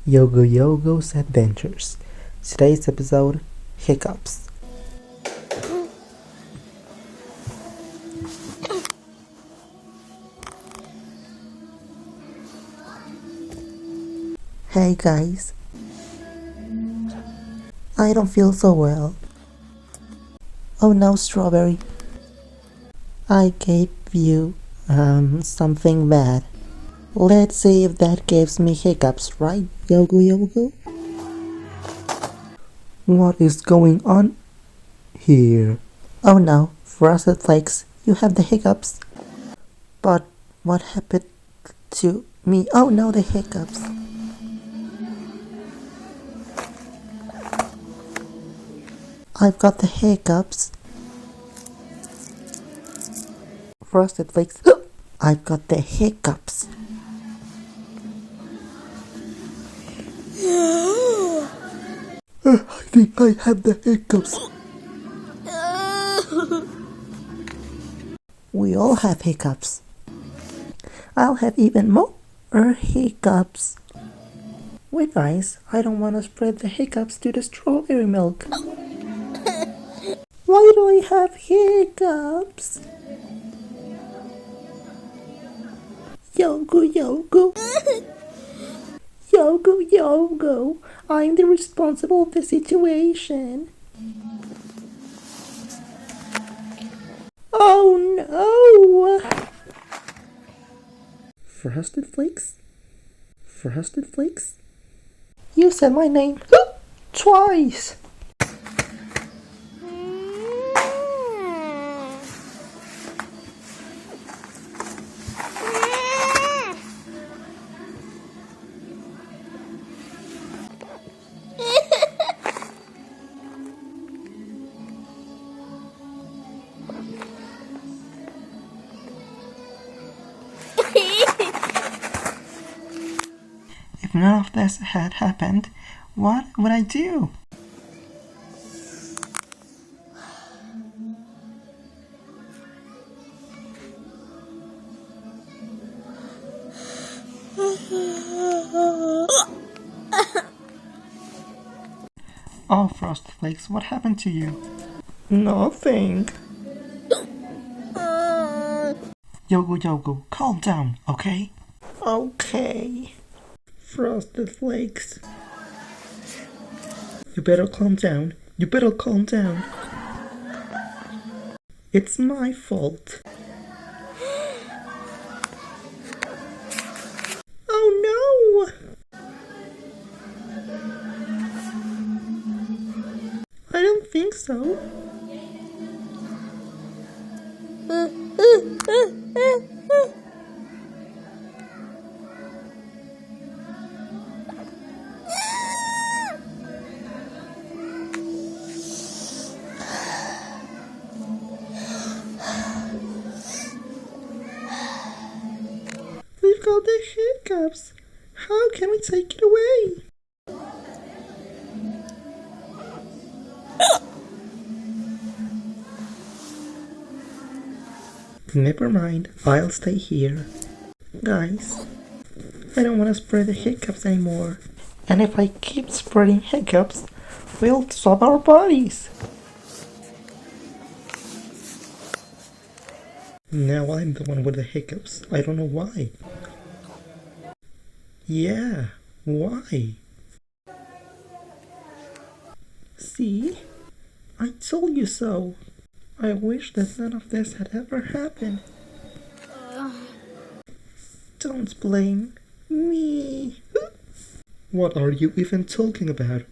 Yogu Yogu's Adventures. Today's episode, Hiccups. Hey guys, I don't feel so well. Oh no, Strawberry. I gave you something bad. Let's see if that gives me hiccups, right, Yogu Yogu? What is going on here? Oh no, Frosted Flakes, you have the hiccups. But what happened to me? Oh no, the hiccups. I've got the hiccups. Frosted Flakes, I've got the hiccups. I think I have the hiccups. We all have hiccups. I'll have even more hiccups. Wait guys, I don't want to spread the hiccups to the strawberry milk. Why do I have hiccups? Yogu Yogu. Yogu Yogu. I'm the responsible of the situation. Oh no! Frosted Flakes? Frosted Flakes? You said my name twice! If none of this had happened, what would I do? Oh, Frosted Flakes, what happened to you? Nothing. Yogu Yogu, calm down, okay? Okay. Frosted Flakes. You better calm down. You better calm down. It's my fault. Oh no! I don't think so. We've got the hiccups. How can we take it away? Never mind, I'll stay here. Guys, I don't want to spread the hiccups anymore. And if I keep spreading hiccups, we'll swap our bodies. Now I'm the one with the hiccups. I don't know why. Yeah, why? See? I told you so. I wish that none of this had ever happened. Don't blame me. What are you even talking about?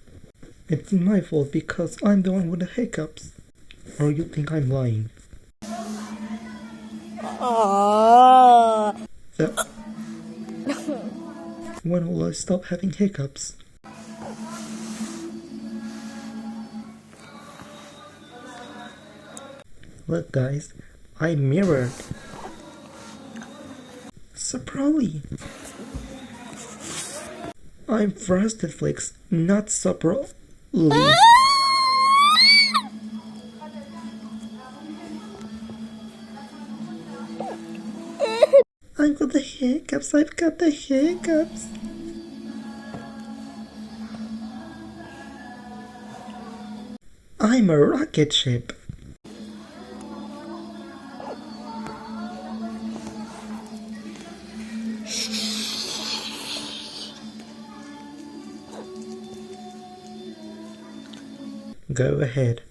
It's my fault because I'm the one with the hiccups. Or you think I'm lying? When will I stop having hiccups? Look guys, I mirrored. Saproli. I'm Frosted Flakes, not Saproli. I've got the hiccups. hiccups, I've got the hiccups. I'm a rocket ship. Go ahead.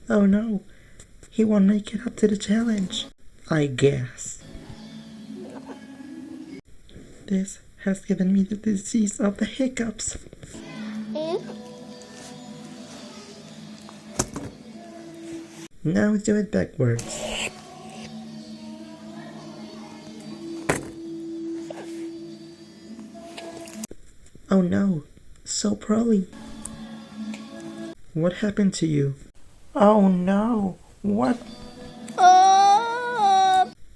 Oh no, he won't make it up to the challenge, I guess. This has given me the disease of the hiccups. Now do it backwards. Oh no, so poorly. What happened to you? Oh no, what?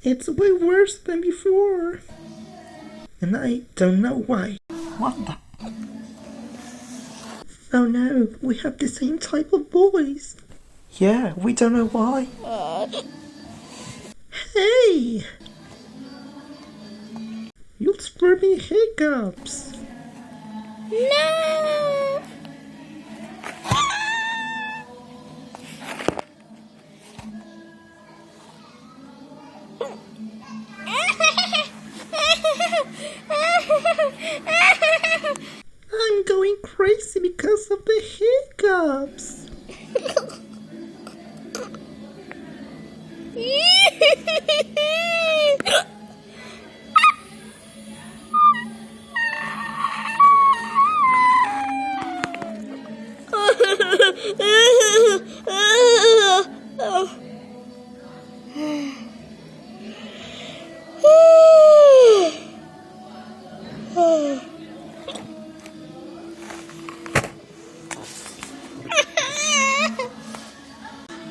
It's way worse than before. And I don't know why. What the? Oh no, we have the same type of voice. Yeah, we don't know why. Hey! You'll spare me hiccups. No! I'm going crazy because of the hiccups.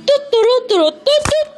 Tutturutturututut.